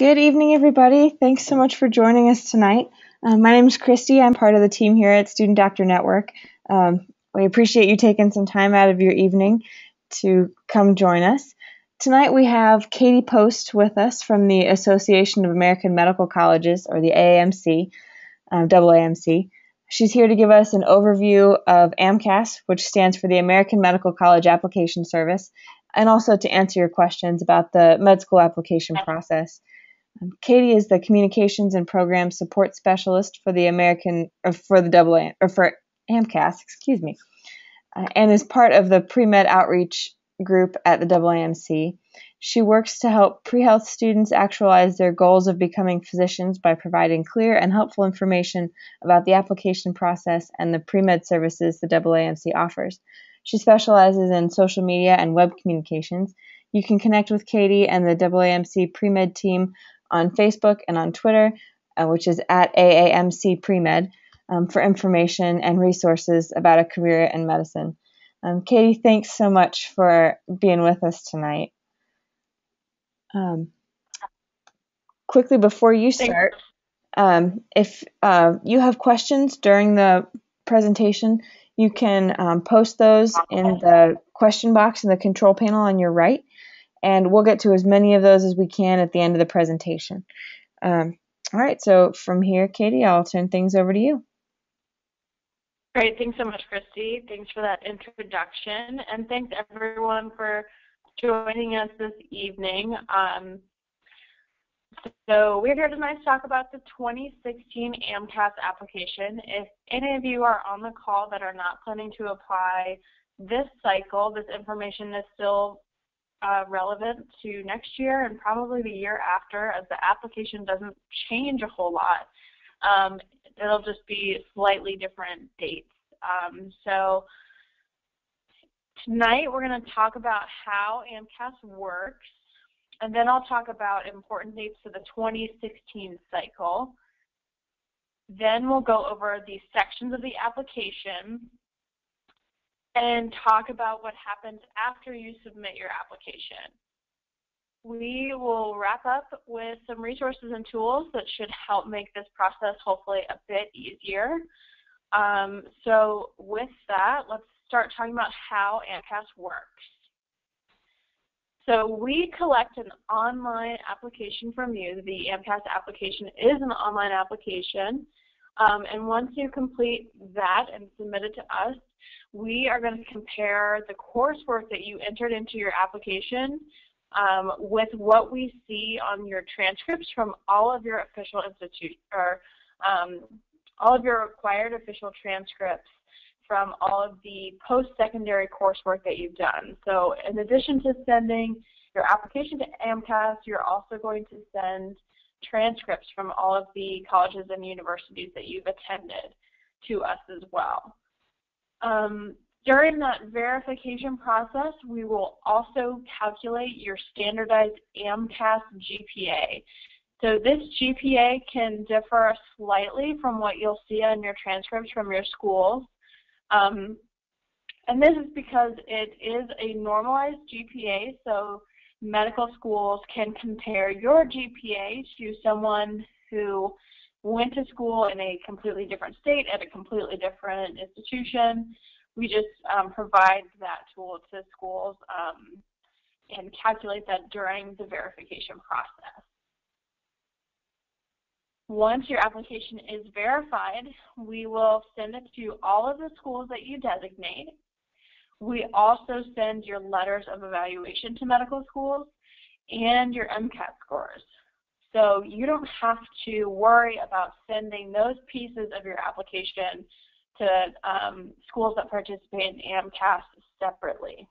Good evening, everybody. Thanks so much for joining us tonight. My name is Christy. I'm part of the team here at Student Doctor Network. We appreciate you taking some time out of your evening to come join us. Tonight we have Katie Post with us from the Association of American Medical Colleges, or the AAMC, AAMC. She's here to give us an overview of AMCAS, which stands for the American Medical College Application Service, and also to answer your questions about the med school application process. Katie is the Communications and Program Support Specialist for the AMCAS, and is part of the pre-med outreach group at the AAMC. She works to help pre-health students actualize their goals of becoming physicians by providing clear and helpful information about the application process and the pre-med services the AAMC offers. She specializes in social media and web communications. You can connect with Katie and the AAMC pre-med team on Facebook and on Twitter, which is at AAMC Pre-Med, for information and resources about a career in medicine. Katie, thanks so much for being with us tonight. Quickly before you start, if you have questions during the presentation, you can post those in the question box in the control panel on your right, and we'll get to as many of those as we can at the end of the presentation. All right, so from here, Katie, I'll turn things over to you. Great, thanks so much, Christy. Thanks for that introduction, and thanks everyone for joining us this evening. So we're here tonight to talk about the 2016 AMCAS application. If any of you are on the call that are not planning to apply this cycle, this information is still relevant to next year and probably the year after, as the application doesn't change a whole lot. It'll just be slightly different dates. So tonight we're going to talk about how AMCAS works, and then I'll talk about important dates for the 2016 cycle. Then we'll go over the sections of the application and talk about what happens after you submit your application. We will wrap up with some resources and tools that should help make this process hopefully a bit easier. So with that, let's start talking about how AMCAS works. So we collect an online application from you. The AMCAS application is an online application. And once you complete that and submit it to us, we are going to compare the coursework that you entered into your application with what we see on your transcripts from all of your official all of your required official transcripts from all of the post-secondary coursework that you've done. So in addition to sending your application to AMCAS, you're also going to send transcripts from all of the colleges and universities that you've attended to us as well. During that verification process, we will also calculate your standardized AMCAS GPA. So this GPA can differ slightly from what you'll see on your transcripts from your schools. And this is because it is a normalized GPA, so medical schools can compare your GPA to someone who went to school in a completely different state at a completely different institution. We just provide that tool to schools and calculate that during the verification process. Once your application is verified, we will send it to all of the schools that you designate. We also send your letters of evaluation to medical schools and your MCAT scores. So you don't have to worry about sending those pieces of your application to schools that participate in AMCAS separately.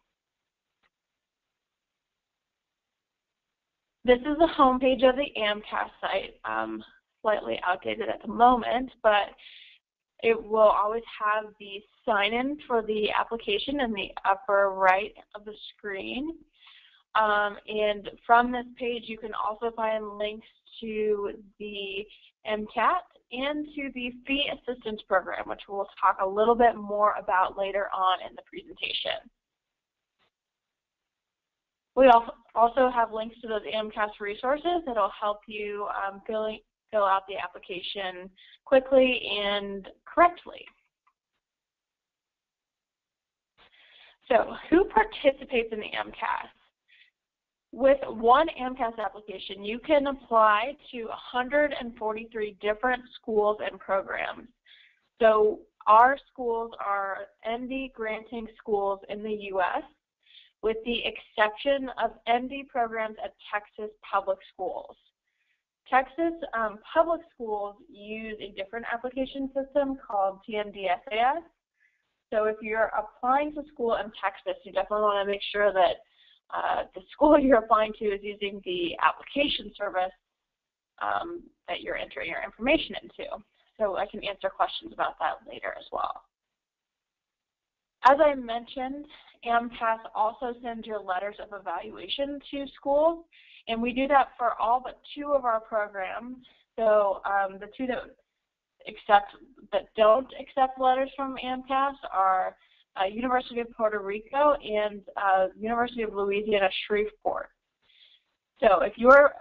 This is the homepage of the AMCAS site. Slightly outdated at the moment, but it will always have the sign-in for the application in the upper right of the screen. And from this page, you can also find links to the MCAT and to the fee assistance program, which we'll talk a little bit more about later on in the presentation. We also have links to those AMCAS resources that will help you fill out the application quickly and correctly. So who participates in the AMCAS? With one AMCAS application, you can apply to 143 different schools and programs. So our schools are MD granting schools in the U.S., with the exception of MD programs at Texas public schools. Texas public schools use a different application system called TMDSAS. So if you're applying to school in Texas, you definitely want to make sure that the school you're applying to is using the application service that you're entering your information into. So I can answer questions about that later as well. As I mentioned, AMCAS also sends your letters of evaluation to schools, and we do that for all but 2 of our programs. So the 2 that don't accept letters from AMCAS are University of Puerto Rico and University of Louisiana Shreveport. So if you're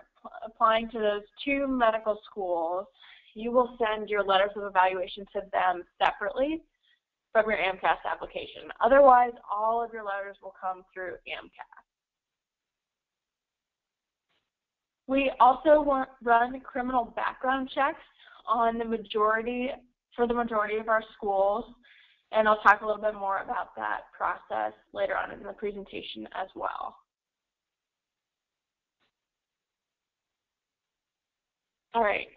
applying to those 2 medical schools, you will send your letters of evaluation to them separately from your AMCAS application. Otherwise, all of your letters will come through AMCAS. We also run criminal background checks on the majority of our schools, and I'll talk a little bit more about that process later on in the presentation as well. All right,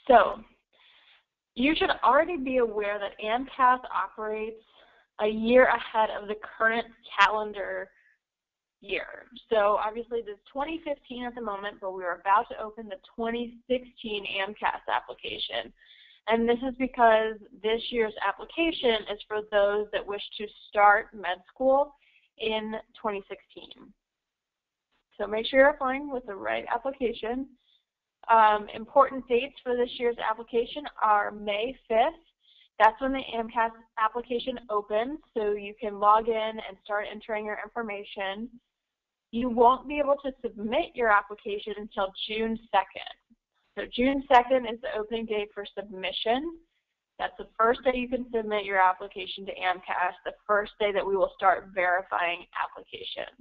so you should already be aware that AMCAS operates a year ahead of the current calendar year. So obviously this is 2015 at the moment, but we're about to open the 2016 AMCAS application. And this is because this year's application is for those that wish to start med school in 2016. So make sure you're applying with the right application. Important dates for this year's application are May 5th. That's when the AMCAS application opens, so you can log in and start entering your information. You won't be able to submit your application until June 2nd. So June 2nd is the opening date for submission. That's the first day you can submit your application to AMCAS, the first day that we will start verifying applications.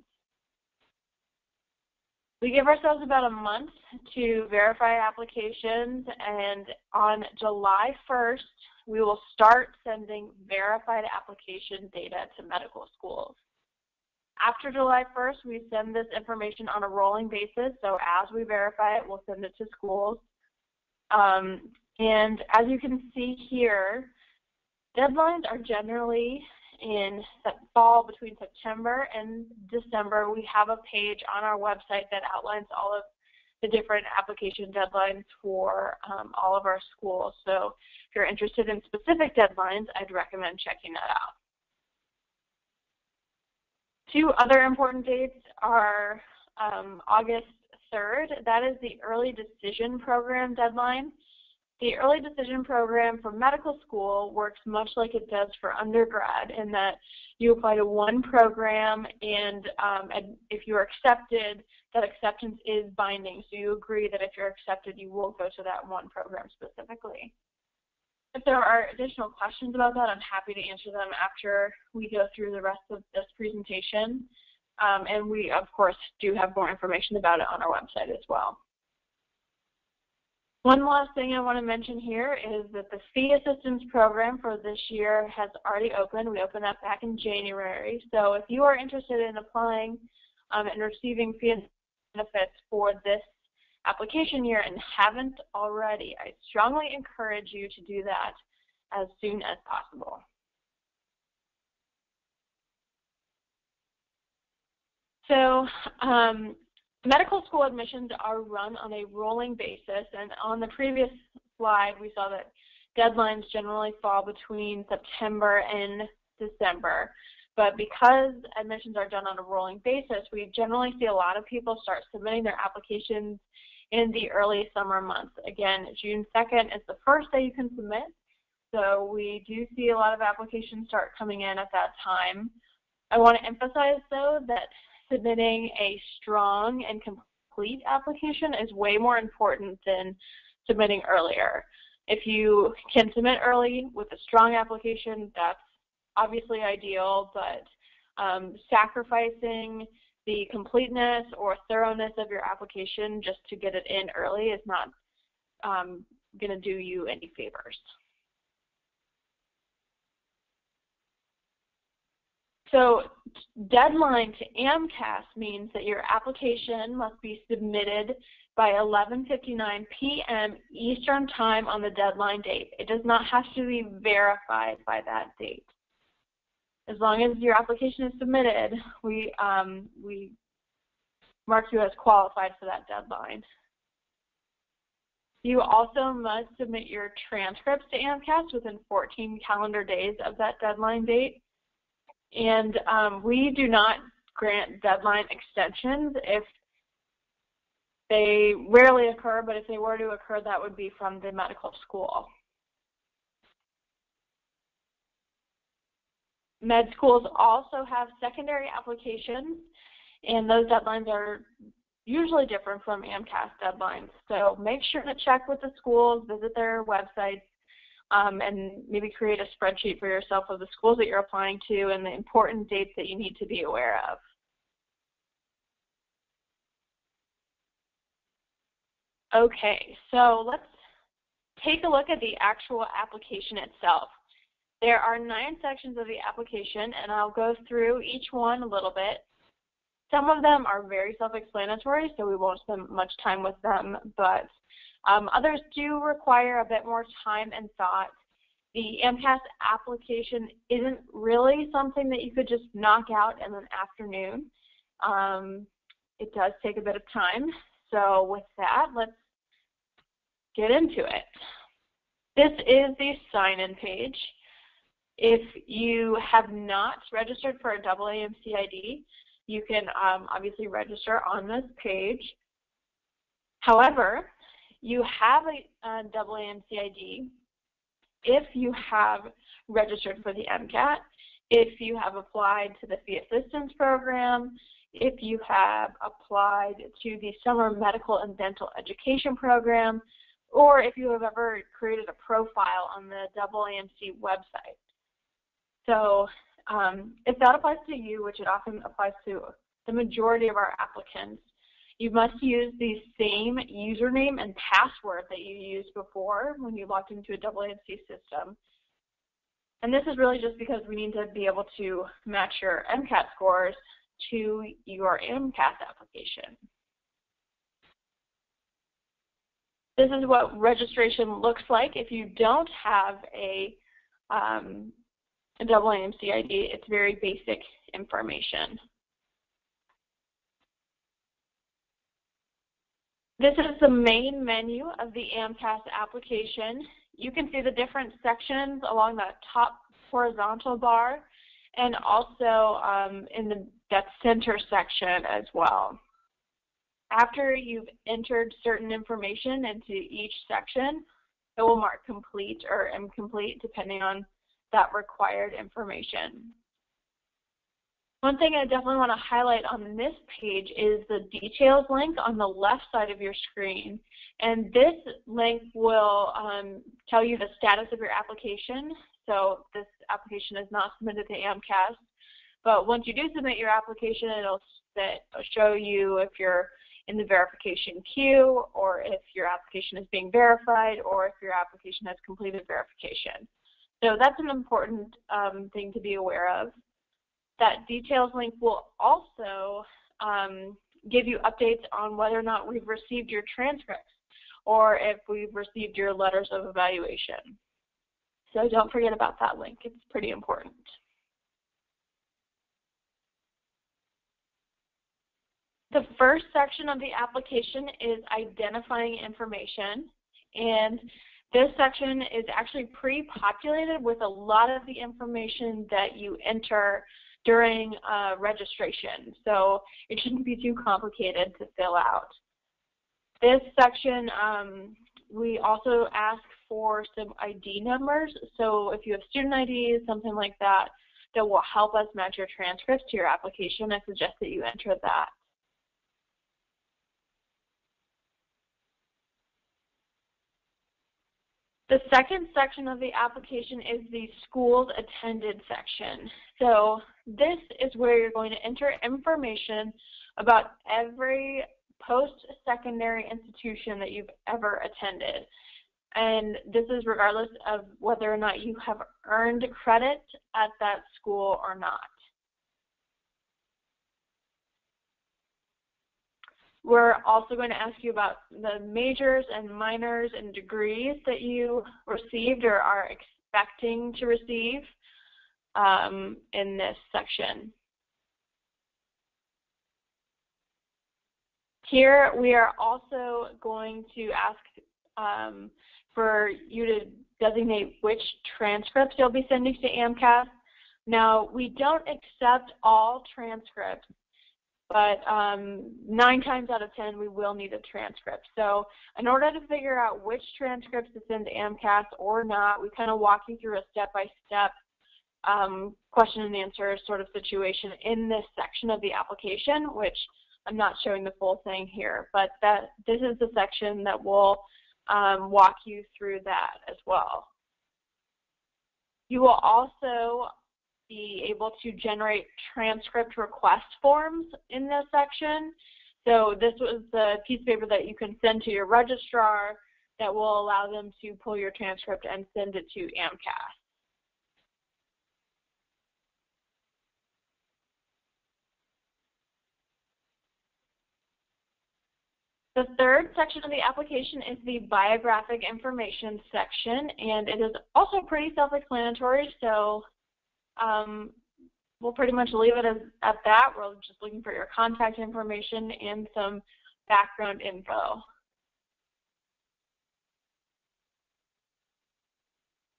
We give ourselves about a month to verify applications, and on July 1st, we will start sending verified application data to medical schools. After July 1st, we send this information on a rolling basis, so as we verify it, we'll send it to schools. And as you can see here, deadlines are generally in fall between September and December. We have a page on our website that outlines all of the different application deadlines for all of our schools. So if you're interested in specific deadlines, I'd recommend checking that out. 2 other important dates are August 3rd. That is the Early Decision Program deadline. The Early Decision Program for medical school works much like it does for undergrad in that you apply to one program, and if you're accepted, that acceptance is binding. So you agree that if you're accepted, you will go to that one program specifically. If there are additional questions about that, I'm happy to answer them after we go through the rest of this presentation. And we, of course, do have more information about it on our website as well. One last thing I want to mention here is that the fee assistance program for this year has already opened. We opened up back in January. So if you are interested in applying and receiving fee benefits for this application year and haven't already, I strongly encourage you to do that as soon as possible. So medical school admissions are run on a rolling basis, and on the previous slide we saw that deadlines generally fall between September and December. But because admissions are done on a rolling basis, we generally see a lot of people start submitting their applications in the early summer months. Again, June 2nd is the first day you can submit, so we do see a lot of applications start coming in at that time. I want to emphasize, though, that submitting a strong and complete application is way more important than submitting earlier. If you can submit early with a strong application, that's obviously ideal, but sacrificing the completeness or thoroughness of your application just to get it in early is not going to do you any favors. So deadline to AMCAS means that your application must be submitted by 11:59 p.m. Eastern Time on the deadline date. It does not have to be verified by that date. As long as your application is submitted, we mark you as qualified for that deadline. You also must submit your transcripts to AMCAS within 14 calendar days of that deadline date. And we do not grant deadline extensions. If they rarely occur, but if they were to occur, that would be from the medical school. Med schools also have secondary applications, and those deadlines are usually different from AMCAS deadlines. So make sure to check with the schools, visit their websites, and maybe create a spreadsheet for yourself of the schools that you're applying to and the important dates that you need to be aware of. Okay, so let's take a look at the actual application itself. There are 9 sections of the application, and I'll go through each one a little bit. Some of them are very self-explanatory, so we won't spend much time with them, but others do require a bit more time and thought. The AMCAS application isn't really something that you could just knock out in an afternoon. It does take a bit of time, so with that, let's get into it. This is the sign-in page. If you have not registered for a AAMC ID, you can obviously register on this page. However, you have a AAMC ID if you have registered for the MCAT, if you have applied to the fee assistance program, if you have applied to the summer medical and dental education program, or if you have ever created a profile on the AAMC website. So if that applies to you, which it often applies to the majority of our applicants, you must use the same username and password that you used before when you logged into a AAMC system. And this is really just because we need to be able to match your MCAT scores to your AMCAS application. This is what registration looks like if you don't have a AAMC ID. It's very basic information. This is the main menu of the AMCAS application. You can see the different sections along the top horizontal bar and also in that center section as well. After you've entered certain information into each section, it will mark complete or incomplete depending on that required information. One thing I definitely want to highlight on this page is the details link on the left side of your screen. And this link will tell you the status of your application. So this application is not submitted to AMCAS. But once you do submit your application, it'll show you if you're in the verification queue, or if your application is being verified, or if your application has completed verification. So that's an important thing to be aware of. That details link will also give you updates on whether or not we've received your transcripts or if we've received your letters of evaluation. So don't forget about that link. It's pretty important. The first section of the application is identifying information, and this section is actually pre-populated with a lot of the information that you enter during registration, so it shouldn't be too complicated to fill out. This section, we also ask for some ID numbers, so if you have student IDs, something like that, that will help us match your transcripts to your application. I suggest that you enter that. The second section of the application is the schools attended section. So this is where you're going to enter information about every post-secondary institution that you've ever attended. And this is regardless of whether or not you have earned credit at that school or not. We're also going to ask you about the majors and minors and degrees that you received or are expecting to receive in this section. Here we are also going to ask for you to designate which transcripts you'll be sending to AMCAS. Now, we don't accept all transcripts, but 9 times out of 10 we will need a transcript. So in order to figure out which transcripts to send to AMCAS or not, we kind of walk you through a step-by-step question and answer sort of situation in this section of the application, which I'm not showing the full thing here, but this is the section that will walk you through that as well. You will also be able to generate transcript request forms in this section. So this was the piece of paper that you can send to your registrar that will allow them to pull your transcript and send it to AMCAS. The third section of the application is the biographic information section, and it is also pretty self-explanatory, so we'll pretty much leave it at that. We're just looking for your contact information and some background info.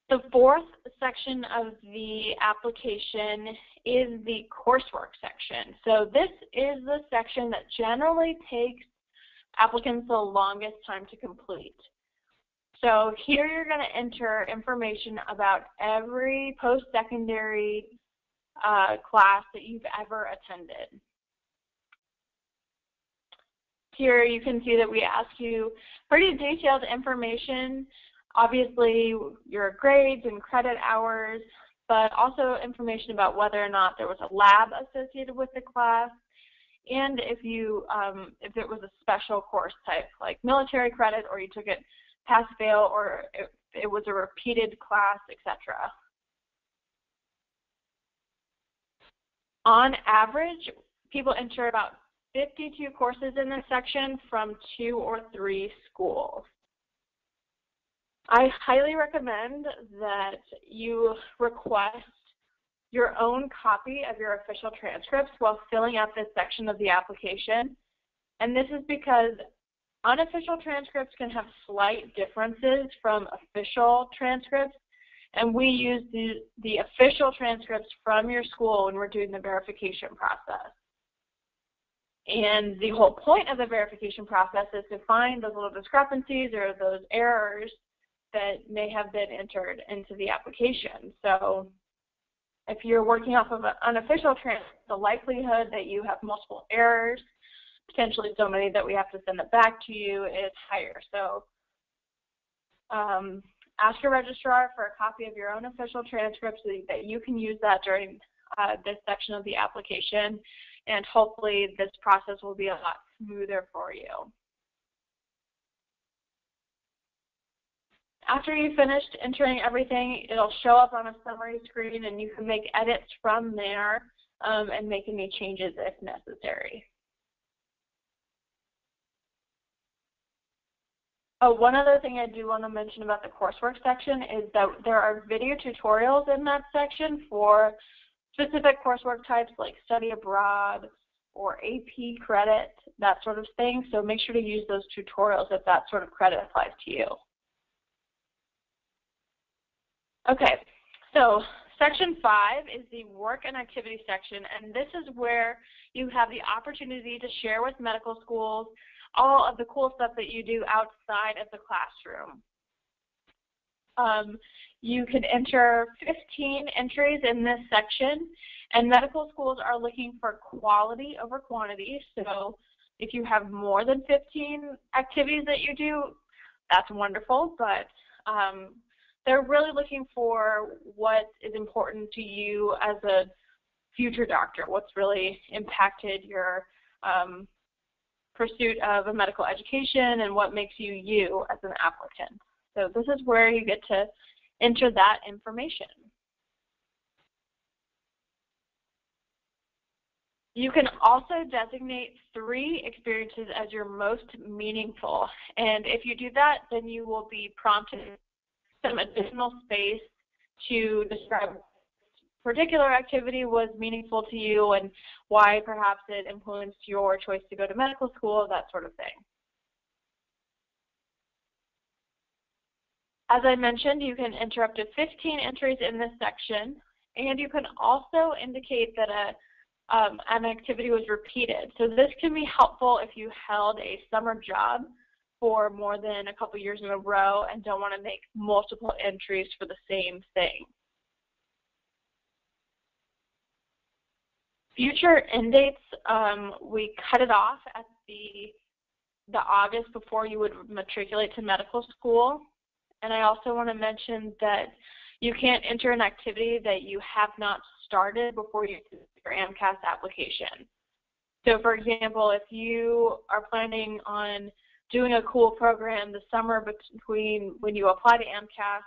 The fourth section of the application is the coursework section. So this is the section that generally takes applicants the longest time to complete. So here you're going to enter information about every post-secondary class that you've ever attended. Here you can see that we ask you pretty detailed information, obviously your grades and credit hours, but also information about whether or not there was a lab associated with the class, and if it was a special course type like military credit, or you took it pass-fail, or if it was a repeated class, etc. On average, people enter about 52 courses in this section from 2 or 3 schools. I highly recommend that you request your own copy of your official transcripts while filling out this section of the application. And this is because unofficial transcripts can have slight differences from official transcripts, and we use the official transcripts from your school when we're doing the verification process. And the whole point of the verification process is to find those little discrepancies or those errors that may have been entered into the application. So if you're working off of an unofficial transcript, the likelihood that you have multiple errors, potentially so many that we have to send it back to you, is higher. So ask your registrar for a copy of your own official transcript so that you can use that during this section of the application, and hopefully this process will be a lot smoother for you. After you've finished entering everything, it'll show up on a summary screen, and you can make edits from there and make any changes if necessary. Oh, one other thing I do want to mention about the coursework section is that there are video tutorials in that section for specific coursework types like study abroad or AP credit, that sort of thing. So make sure to use those tutorials if that sort of credit applies to you. Okay, so section 5 is the work and activity section, and this is where you have the opportunity to share with medical schools all of the cool stuff that you do outside of the classroom. You can enter 15 entries in this section, and medical schools are looking for quality over quantity. So if you have more than 15 activities that you do, that's wonderful, but they're really looking for what is important to you as a future doctor, what's really impacted your pursuit of a medical education and what makes you you as an applicant. So this is where you get to enter that information. You can also designate 3 experiences as your most meaningful. And if you do that, then you will be prompted some additional space to describe what particular activity was meaningful to you and why perhaps it influenced your choice to go to medical school, that sort of thing. As I mentioned, you can enter up to 15 entries in this section, and you can also indicate that an activity was repeated. So this can be helpful if you held a summer job for more than a couple years in a row and don't want to make multiple entries for the same thing. Future end dates, we cut it off at the August before you would matriculate to medical school. And I also want to mention that you can't enter an activity that you have not started before you do your AMCAS application. So for example, if you are planning on doing a cool program the summer between when you apply to AMCAS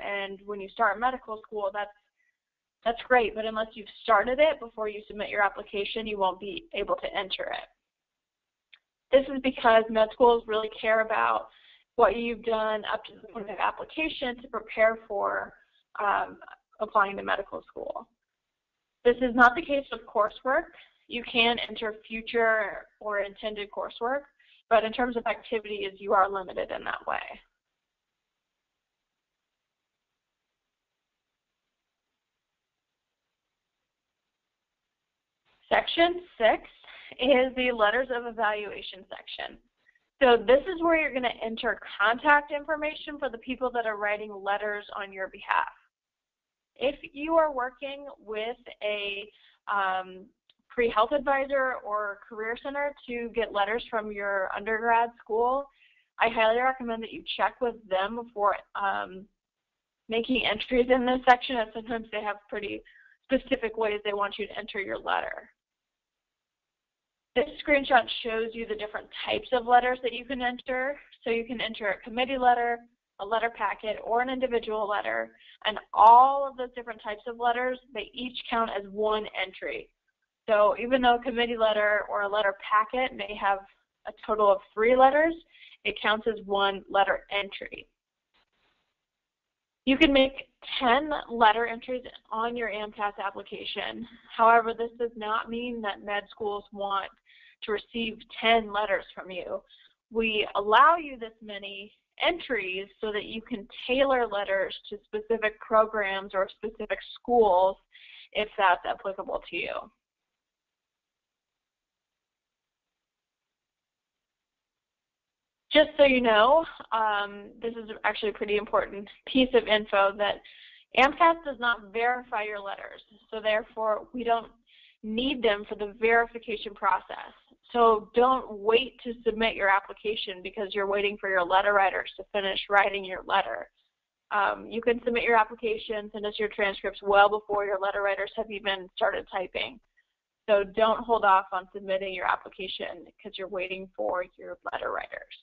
and when you start medical school, that's great, but unless you've started it before you submit your application, you won't be able to enter it. This is because med schools really care about what you've done up to the point of application to prepare for applying to medical school. This is not the case with coursework. You can enter future or intended coursework, but in terms of activities, you are limited in that way. Section 6 is the letters of evaluation section. So this is where you're going to enter contact information for the people that are writing letters on your behalf. If you are working with a pre-health advisor or career center to get letters from your undergrad school, I highly recommend that you check with them before making entries in this section, as sometimes they have pretty specific ways they want you to enter your letter. This screenshot shows you the different types of letters that you can enter. So you can enter a committee letter, a letter packet, or an individual letter. And all of those different types of letters, they each count as one entry. So even though a committee letter or a letter packet may have a total of 3 letters, it counts as one letter entry. You can make 10 letter entries on your AMCAS application. However, this does not mean that med schools want to receive 10 letters from you. We allow you this many entries so that you can tailor letters to specific programs or specific schools if that's applicable to you. Just so you know, this is actually a pretty important piece of info that AMCAS does not verify your letters, so therefore we don't need them for the verification process. So don't wait to submit your application because you're waiting for your letter writers to finish writing your letter. You can submit your application, send us your transcripts well before your letter writers have even started typing. So don't hold off on submitting your application because you're waiting for your letter writers.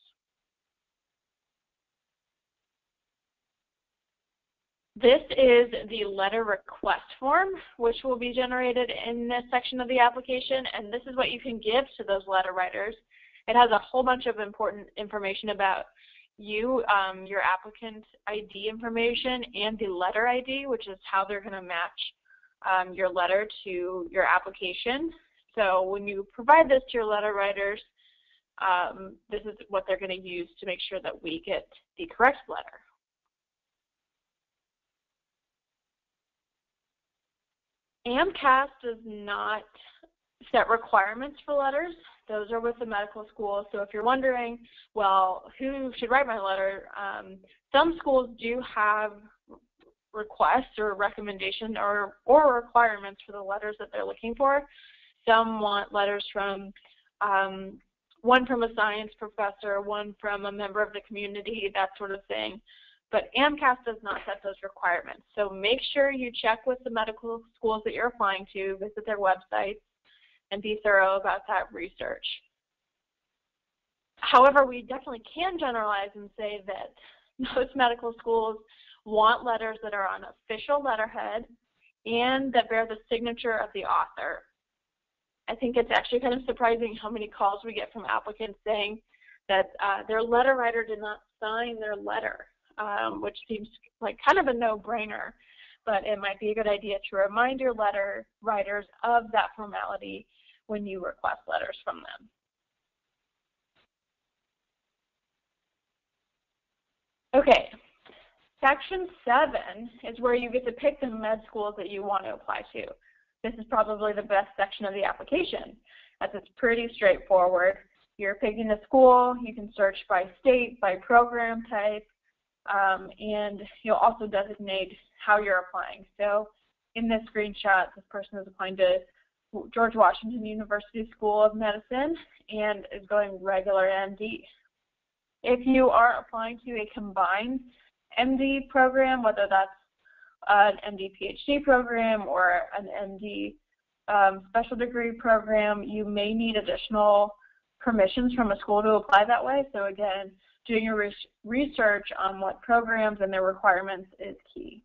This is the letter request form, which will be generated in this section of the application, and this is what you can give to those letter writers. It has a whole bunch of important information about you, your applicant ID information, and the letter ID, which is how they're going to match your letter to your application. So when you provide this to your letter writers, this is what they're going to use to make sure that we get the correct letter. AMCAS does not set requirements for letters. Those are with the medical schools. So if you're wondering, well, who should write my letter? Some schools do have requests or recommendation or requirements for the letters that they're looking for. Some want letters from one from a science professor, one from a member of the community, that sort of thing. But AMCAS does not set those requirements. So make sure you check with the medical schools that you're applying to, visit their websites, and be thorough about that research. However, we definitely can generalize and say that most medical schools want letters that are on official letterhead and that bear the signature of the author. I think it's actually kind of surprising how many calls we get from applicants saying that their letter writer did not sign their letter, which seems like kind of a no-brainer, but it might be a good idea to remind your letter writers of that formality when you request letters from them. Okay, Section 7 is where you get to pick the med schools that you want to apply to. This is probably the best section of the application, as it's pretty straightforward. You're picking a school, you can search by state, by program type, and you'll also designate how you're applying. So in this screenshot, this person is applying to George Washington University School of Medicine and is going regular MD. If you are applying to a combined MD program, whether that's an MD PhD program or an MD special degree program, you may need additional permissions from a school to apply that way. So again, doing your research on what programs and their requirements is key.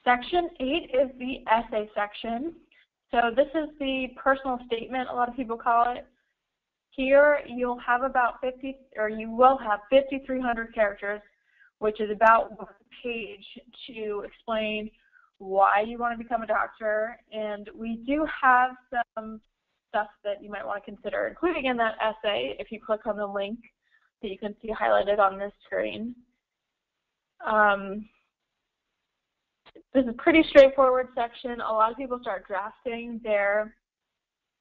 Section 8 is the essay section. So this is the personal statement, a lot of people call it. Here you'll have about 5,300 characters, which is about 1 page to explain why you want to become a doctor. And we do have some stuff that you might want to consider, including in that essay, if you click on the link that you can see highlighted on this screen. This is a pretty straightforward section. A lot of people start drafting their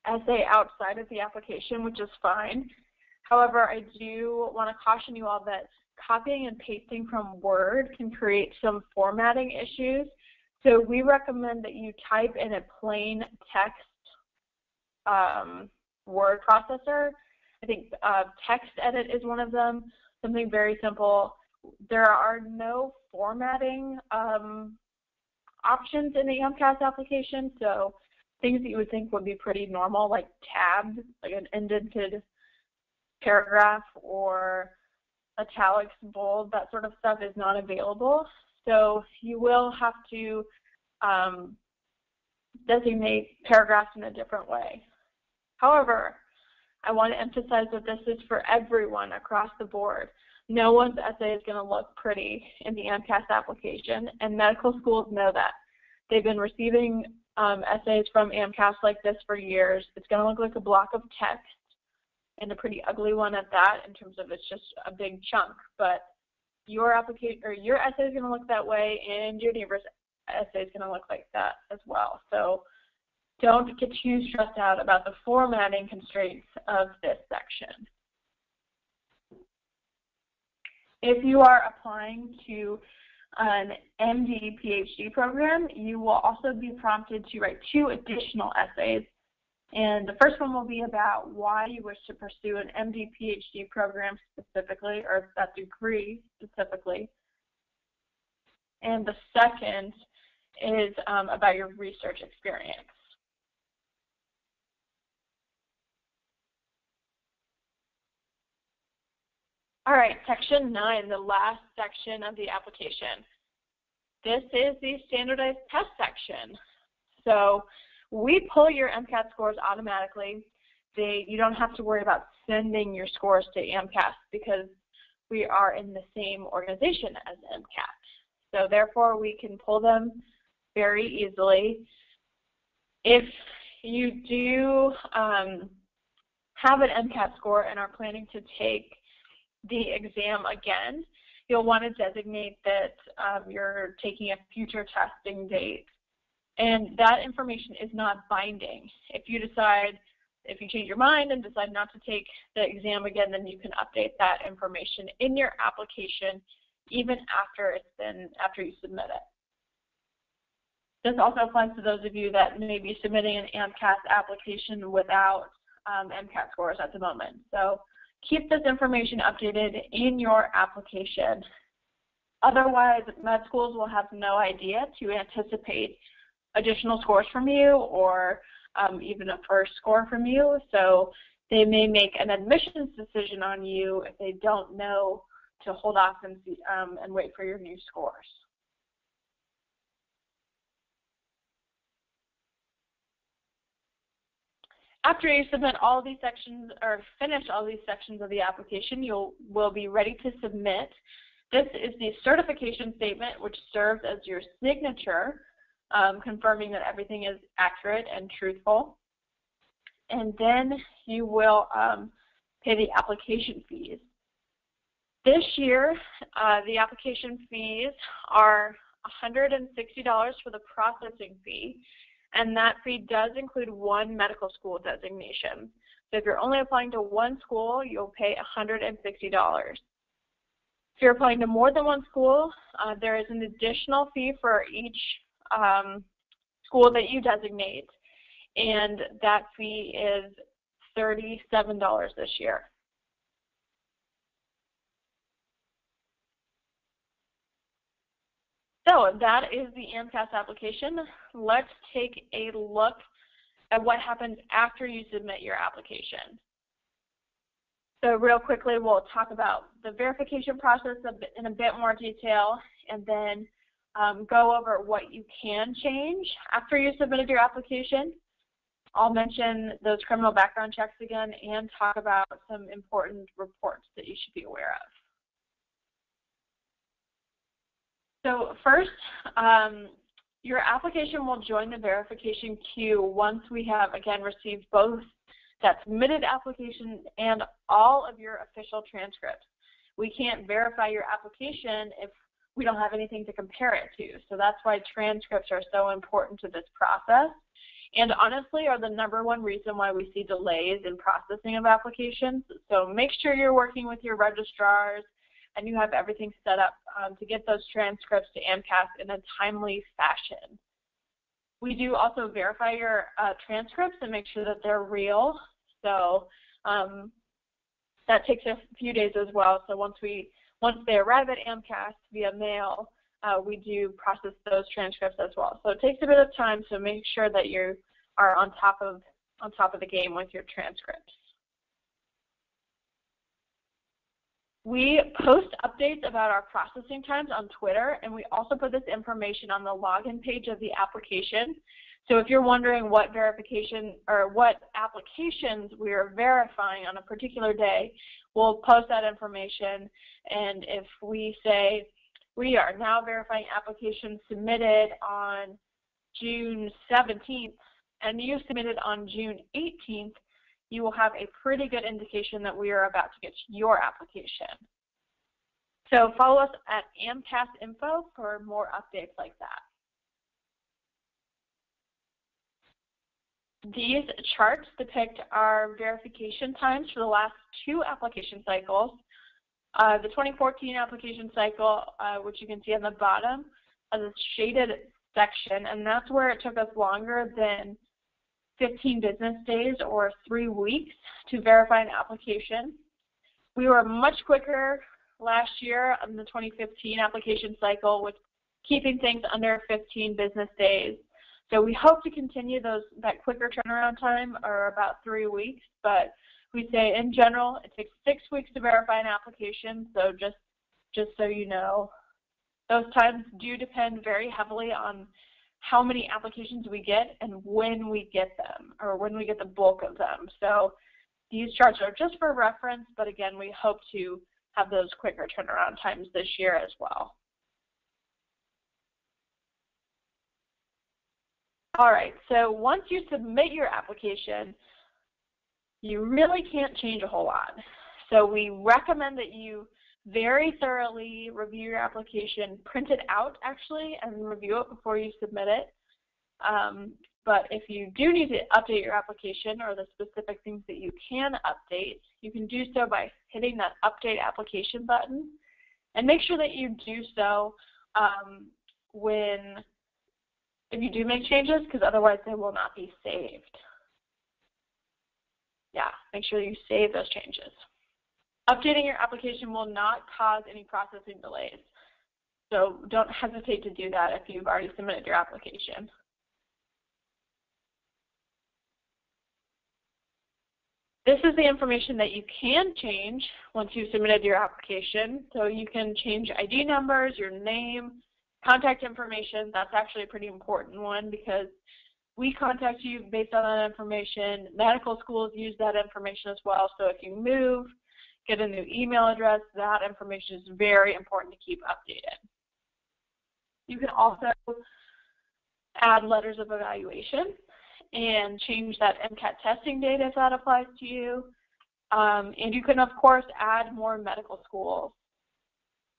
essay outside of the application, which is fine. However, I do want to caution you all that copying and pasting from Word can create some formatting issues. So we recommend that you type in a plain text word processor. I think text edit is one of them, something very simple. There are no formatting options in the AMCAS application, so things that you would think would be pretty normal, like tabs, like an indented paragraph or italics, bold, that sort of stuff is not available. So you will have to designate paragraphs in a different way. However, I want to emphasize that this is for everyone across the board. No one's essay is going to look pretty in the AMCAS application, and medical schools know that. They've been receiving essays from AMCAS like this for years. It's going to look like a block of text, and a pretty ugly one at that in terms of it's just a big chunk. But your application or your essay is going to look that way, and your neighbor's essay is going to look like that as well. So don't get too stressed out about the formatting constraints of this section. If you are applying to an MD PhD program, you will also be prompted to write 2 additional essays. And the first one will be about why you wish to pursue an MD PhD program specifically, or that degree specifically. And the second is about your research experience. All right, Section 9, the last section of the application. This is the standardized test section. So we pull your MCAT scores automatically. You don't have to worry about sending your scores to AMCAS because we are in the same organization as AMCAS. So therefore, we can pull them very easily. If you do have an MCAT score and are planning to take the exam again, you'll want to designate that you're taking a future testing date. And that information is not binding. If you change your mind and decide not to take the exam again, then you can update that information in your application even after you submit it. This also applies to those of you that may be submitting an AMCAS application without MCAS scores at the moment. So keep this information updated in your application. Otherwise, med schools will have no idea to anticipate additional scores from you or even a first score from you. So they may make an admissions decision on you if they don't know to hold off and wait for your new scores. After you submit all of these sections or finish all these sections of the application, you will be ready to submit. This is the certification statement, which serves as your signature, confirming that everything is accurate and truthful. And then you will pay the application fees. This year, the application fees are $160 for the processing fee, and that fee does include one medical school designation. So if you're only applying to one school, you'll pay $160. If you're applying to more than one school, there is an additional fee for each school that you designate, and that fee is $37 this year. So that is the AMCAS application. Let's take a look at what happens after you submit your application. So real quickly, we'll talk about the verification process in a bit more detail, and then go over what you can change after you submitted your application. I'll mention those criminal background checks again and talk about some important reports that you should be aware of. So first, your application will join the verification queue once we have, again, received both that submitted application and all of your official transcripts. We can't verify your application if we don't have anything to compare it to. So that's why transcripts are so important to this process, and honestly are the #1 reason why we see delays in processing of applications. So make sure you're working with your registrars and you have everything set up to get those transcripts to AMCAS in a timely fashion. We do also verify your transcripts and make sure that they're real. So that takes a few days as well. So once they arrive at AMCAS via mail, we do process those transcripts as well. So it takes a bit of time, so make sure that you are on top of the game with your transcripts. We post updates about our processing times on Twitter, and we also put this information on the login page of the application. So if you're wondering what verification or what applications we are verifying on a particular day, we'll post that information. And if we say we are now verifying applications submitted on June 17th and you submitted on June 18th, you will have a pretty good indication that we are about to get your application. So follow us at AMCAS Info for more updates like that. These charts depict our verification times for the last 2 application cycles. The 2014 application cycle, which you can see on the bottom, has a shaded section, and that's where it took us longer than 15 business days or 3 weeks to verify an application. We were much quicker last year on the 2015 application cycle with keeping things under 15 business days. So we hope to continue that quicker turnaround time, or about 3 weeks, but we say in general it takes 6 weeks to verify an application. So just so you know, those times do depend very heavily on how many applications we get and when we get them, or when we get the bulk of them. So these charts are just for reference, but again, we hope to have those quicker turnaround times this year as well. All right, so once you submit your application, you really can't change a whole lot. So we recommend that you very thoroughly review your application, print it out actually, and review it before you submit it. But if you do need to update your application or the specific things that you can update, you can do so by hitting that Update Application button. And make sure that you do so if you do make changes, because otherwise they will not be saved. Yeah, make sure you save those changes. Updating your application will not cause any processing delays. So don't hesitate to do that if you've already submitted your application. This is the information that you can change once you've submitted your application. So you can change ID numbers, your name, contact information. That's actually a pretty important one because we contact you based on that information. Medical schools use that information as well. So if you move, get a new email address, that information is very important to keep updated. You can also add letters of evaluation and change that MCAT testing date if that applies to you. And you can, of course, add more medical schools.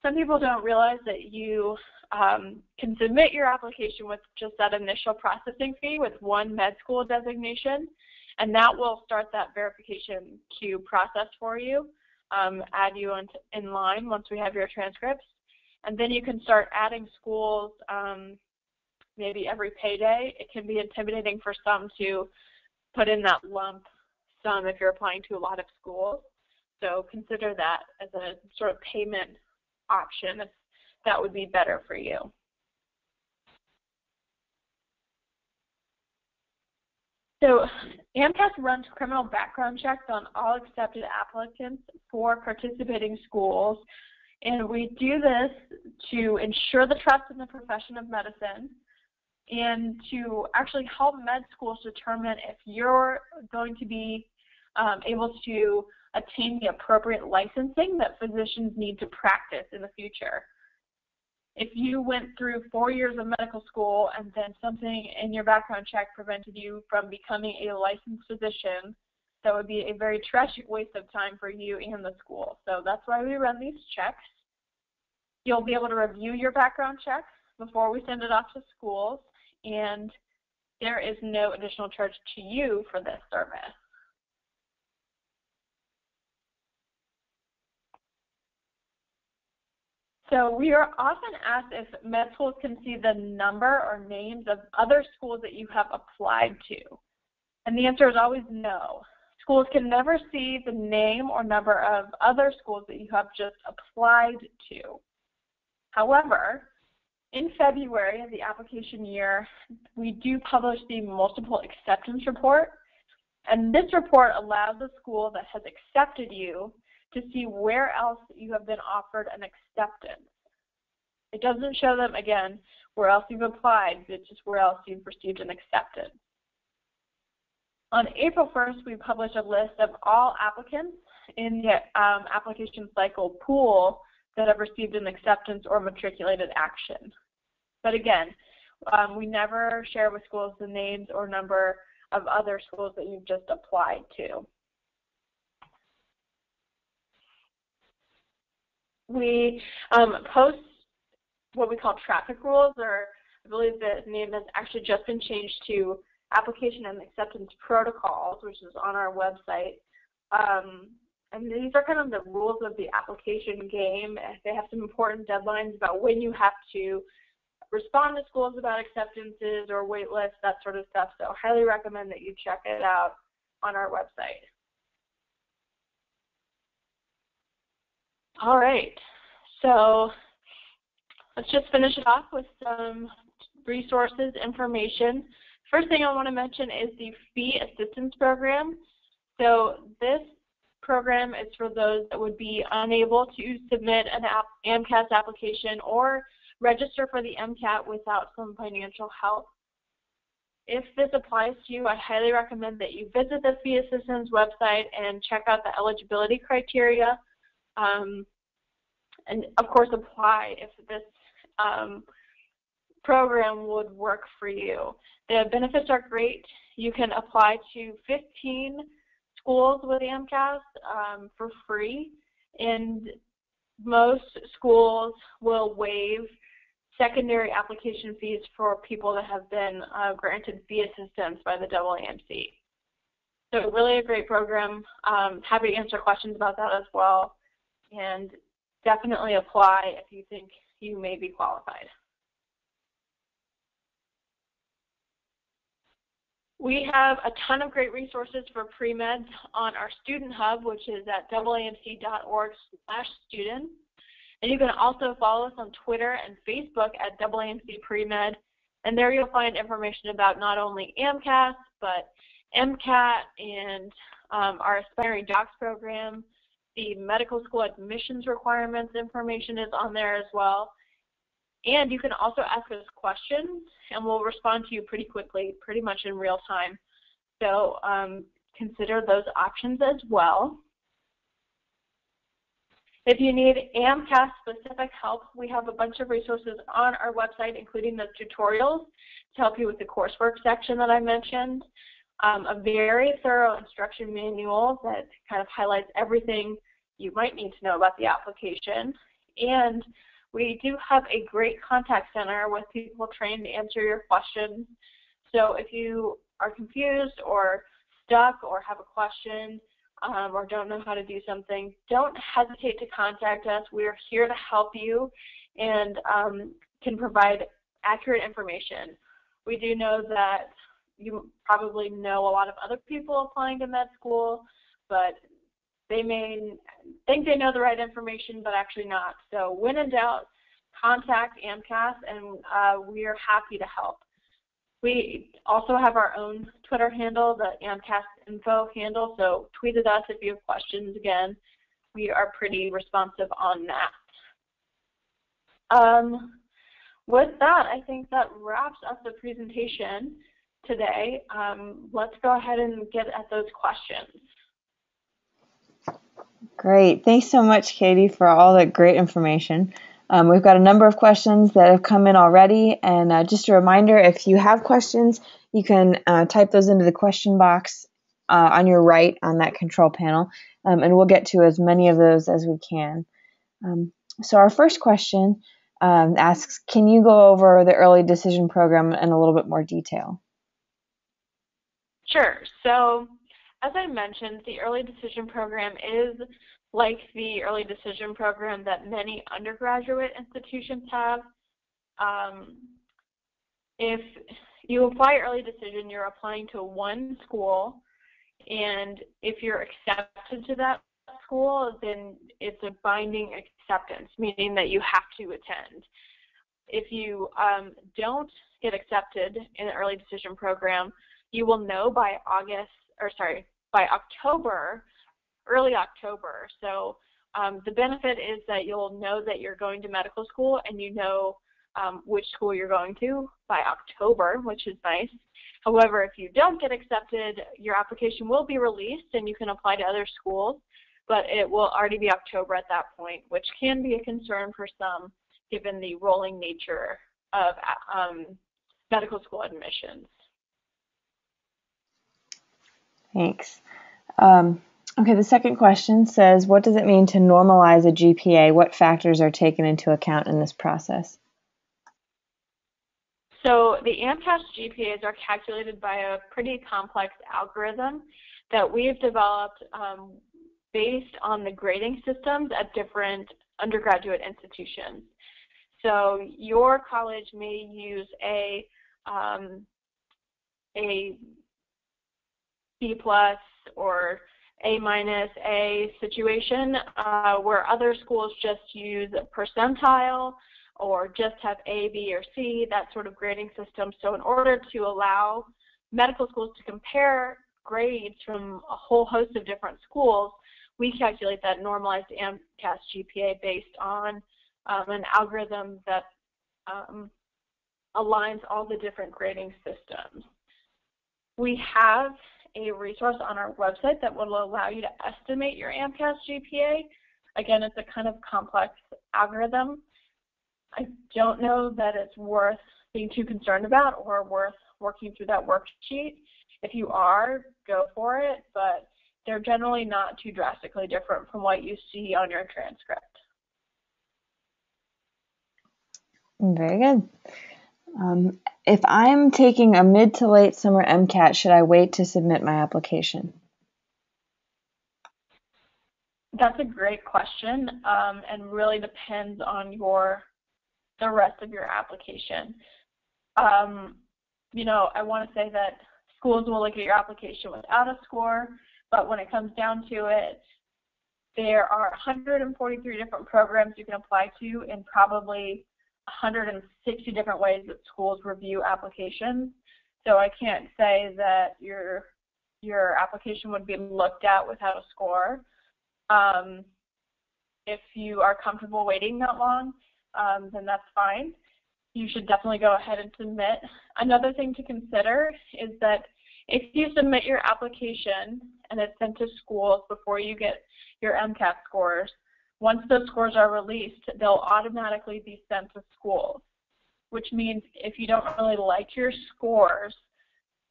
Some people don't realize that you can submit your application with just that initial processing fee with one med school designation, and that will start that verification queue process for you, add you in line once we have your transcripts. And then you can start adding schools maybe every payday. It can be intimidating for some to put in that lump sum if you're applying to a lot of schools. So consider that as a sort of payment option if that would be better for you. So AMCAS runs criminal background checks on all accepted applicants for participating schools. And we do this to ensure the trust in the profession of medicine and to actually help med schools determine if you're going to be able to attain the appropriate licensing that physicians need to practice in the future. If you went through 4 years of medical school and then something in your background check prevented you from becoming a licensed physician, that would be a very tragic waste of time for you and the school. So that's why we run these checks. You'll be able to review your background checks before we send it off to schools, and there is no additional charge to you for this service. So we are often asked if med schools can see the number or names of other schools that you have applied to. And the answer is always no. Schools can never see the name or number of other schools that you have just applied to. However, in February of the application year, we do publish the multiple acceptance report. And this report allows the school that has accepted you to see where else you have been offered an acceptance. It doesn't show them, again, where else you've applied, it's just where else you've received an acceptance. On April 1st, we published a list of all applicants in the application cycle pool that have received an acceptance or matriculated action. But again, we never share with schools the names or number of other schools that you've just applied to. We post what we call traffic rules, or I believe the name has actually just been changed to application and acceptance protocols, which is on our website. And these are kind of the rules of the application game. They have some important deadlines about when you have to respond to schools about acceptances or wait lists, that sort of stuff. So I highly recommend that you check it out on our website. All right, so let's just finish it off with some resources, information. First thing I want to mention is the fee assistance program. So this program is for those that would be unable to submit an AMCAS application or register for the MCAT without some financial help. If this applies to you, I highly recommend that you visit the fee assistance website and check out the eligibility criteria. And of course apply if this program would work for you. The benefits are great. You can apply to 15 schools with AMCAS for free, and most schools will waive secondary application fees for people that have been granted fee assistance by the AAMC. So really a great program. Happy to answer questions about that as well. And definitely apply if you think you may be qualified. We have a ton of great resources for pre-med on our Student Hub, which is at aamc.org/students. And you can also follow us on Twitter and Facebook at AAMC Pre-Med. And there you'll find information about not only AMCAS, but MCAT and our Aspiring Docs program. The medical school admissions requirements information is on there as well. And you can also ask us questions, and we'll respond to you pretty quickly, pretty much in real time. So consider those options as well. If you need AMCAS specific help, we have a bunch of resources on our website, including the tutorials to help you with the coursework section that I mentioned. A very thorough instruction manual that kind of highlights everything you might need to know about the application. And we do have a great contact center with people trained to answer your questions. So if you are confused or stuck or have a question or don't know how to do something, don't hesitate to contact us. We're here to help you and can provide accurate information. We do know that you probably know a lot of other people applying to med school, but they may think they know the right information, but actually not. So when in doubt, contact AMCAS, and we are happy to help. We also have our own Twitter handle, the AMCAS info handle, so tweet at us if you have questions. Again, we are pretty responsive on that. With that, I think that wraps up the presentation today. Let's go ahead and get at those questions. Great. Thanks so much, Katie, for all that great information. We've got a number of questions that have come in already, and just a reminder, if you have questions, you can type those into the question box on your right on that control panel, and we'll get to as many of those as we can. So our first question asks, can you go over the early decision program in a little bit more detail? Sure. So as I mentioned, the early decision program is like the early decision program that many undergraduate institutions have. If you apply early decision, you're applying to one school, and if you're accepted to that school, then it's a binding acceptance, meaning that you have to attend. If you don't get accepted in the early decision program, you will know by October, early October. So the benefit is that you'll know that you're going to medical school, and you know which school you're going to by October, which is nice. However, if you don't get accepted, your application will be released and you can apply to other schools, but it will already be October at that point, which can be a concern for some given the rolling nature of medical school admissions. Thanks. Okay, the second question says, what does it mean to normalize a GPA? What factors are taken into account in this process? So the AMCAS GPAs are calculated by a pretty complex algorithm that we've developed based on the grading systems at different undergraduate institutions. So your college may use a B+ or A- situation, where other schools just use percentile or just have A, B, or C, that sort of grading system. So in order to allow medical schools to compare grades from a whole host of different schools, we calculate that normalized AMCAS GPA based on an algorithm that aligns all the different grading systems. We have a resource on our website that will allow you to estimate your AMCAS GPA. Again, it's a kind of complex algorithm. I don't know that it's worth being too concerned about or worth working through that worksheet. If you are, go for it, but they're generally not too drastically different from what you see on your transcript. Very good. If I'm taking a mid to late summer MCAT, should I wait to submit my application? That's a great question, and really depends on the rest of your application. I want to say that schools will look at your application without a score, but when it comes down to it, there are 143 different programs you can apply to and probably 160 different ways that schools review applications. So I can't say that your application would be looked at without a score. If you are comfortable waiting that long, then that's fine. You should definitely go ahead and submit. Another thing to consider is that if you submit your application and it's sent to schools before you get your MCAS scores, once those scores are released, they'll automatically be sent to schools, which means if you don't really like your scores,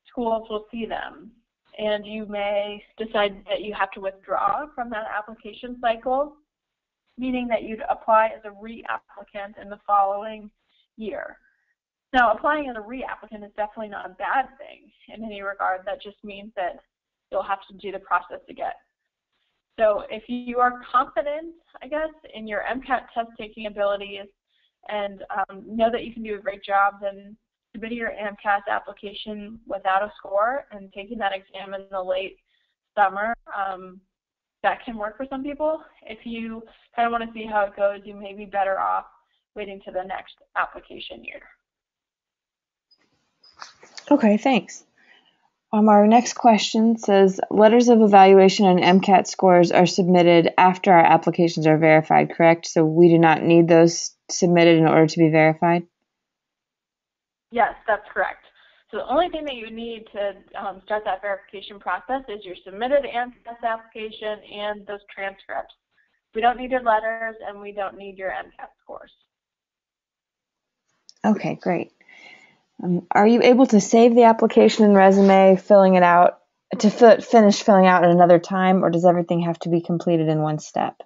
schools will see them. And you may decide that you have to withdraw from that application cycle, meaning that you'd apply as a reapplicant in the following year. Now, applying as a reapplicant is definitely not a bad thing in any regard. That just means that you'll have to do the process again. So if you are confident, I guess, in your MCAT test-taking abilities and know that you can do a great job, then submitting your AMCAS application without a score and taking that exam in the late summer, that can work for some people. If you kind of want to see how it goes, you may be better off waiting to the next application year. Okay, thanks. Our next question says, letters of evaluation and MCAT scores are submitted after our applications are verified, correct? So we do not need those submitted in order to be verified? Yes, that's correct. So the only thing that you need to start that verification process is your submitted AMCAS application and those transcripts. We don't need your letters and we don't need your MCAS scores. Okay, great. Are you able to save the application and resume, filling it out, finish filling out at another time, or does everything have to be completed in one step?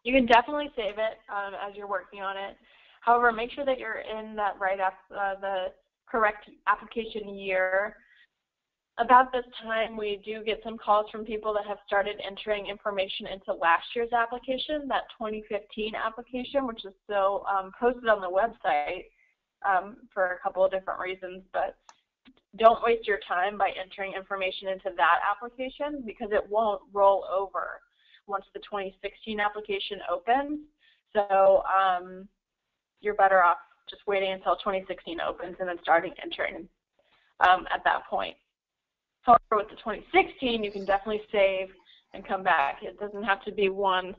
You can definitely save it as you're working on it. However, make sure that you're in that the correct application year. About this time, we do get some calls from people that have started entering information into last year's application, that 2015 application, which is still posted on the website for a couple of different reasons. But don't waste your time by entering information into that application because it won't roll over once the 2016 application opens. So you're better off just waiting until 2016 opens and then starting entering at that point. However, with the 2016, you can definitely save and come back. It doesn't have to be one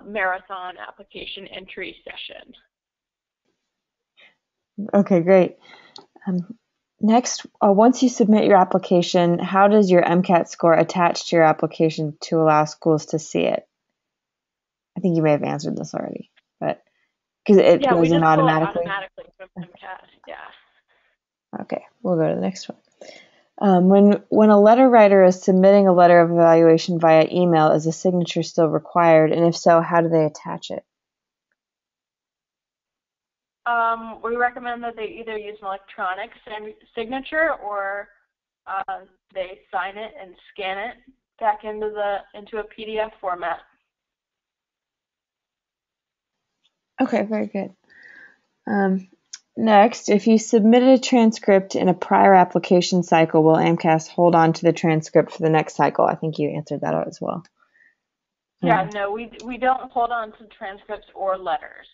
marathon application entry session. Okay, great. Next, once you submit your application, how does your MCAT score attach to your application to allow schools to see it? I think you may have answered this already, but because it goes in automatically. Yeah, we just pull it automatically from MCAT. Yeah. Okay, we'll go to the next one. When a letter writer is submitting a letter of evaluation via email, is a signature still required? And if so, how do they attach it? We recommend that they either use an electronic signature or they sign it and scan it back into a PDF format. Okay, very good. Next, if you submitted a transcript in a prior application cycle, will AMCAS hold on to the transcript for the next cycle? I think you answered that out as well. Yeah, no, we don't hold on to transcripts or letters.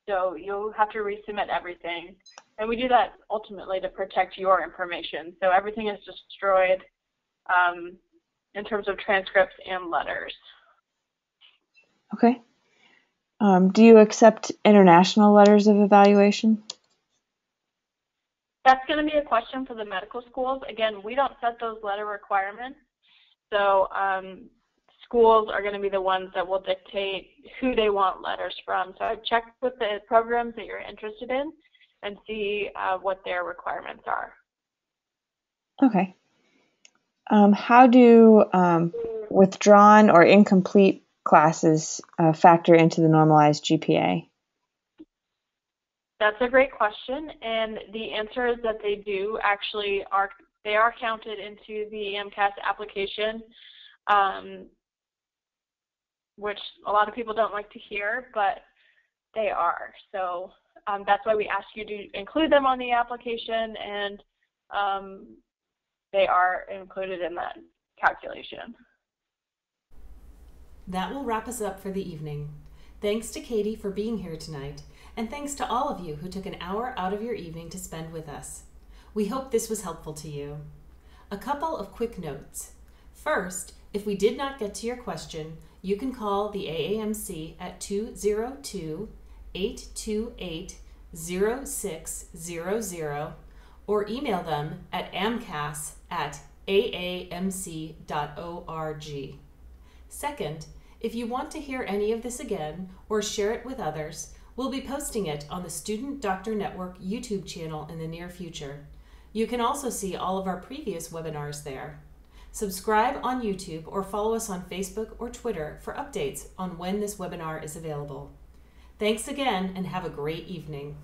So you'll have to resubmit everything. And we do that ultimately to protect your information. So everything is destroyed in terms of transcripts and letters. Okay. Do you accept international letters of evaluation? That's going to be a question for the medical schools. Again, we don't set those letter requirements. So schools are going to be the ones that will dictate who they want letters from. So I've checked with the programs that you're interested in and see what their requirements are. Okay. How do withdrawn or incomplete classes factor into the normalized GPA? That's a great question, and the answer is that they do actually they are counted into the AMCAS application, which a lot of people don't like to hear, but they are. So that's why we ask you to include them on the application, and they are included in that calculation. That will wrap us up for the evening. Thanks to Katie for being here tonight, and thanks to all of you who took an hour out of your evening to spend with us. We hope this was helpful to you. A couple of quick notes. First, if we did not get to your question, you can call the AAMC at 202-828-0600 or email them at amcas@aamc.org. Second, if you want to hear any of this again or share it with others, we'll be posting it on the Student Doctor Network YouTube channel in the near future. You can also see all of our previous webinars there. Subscribe on YouTube or follow us on Facebook or Twitter for updates on when this webinar is available. Thanks again and have a great evening.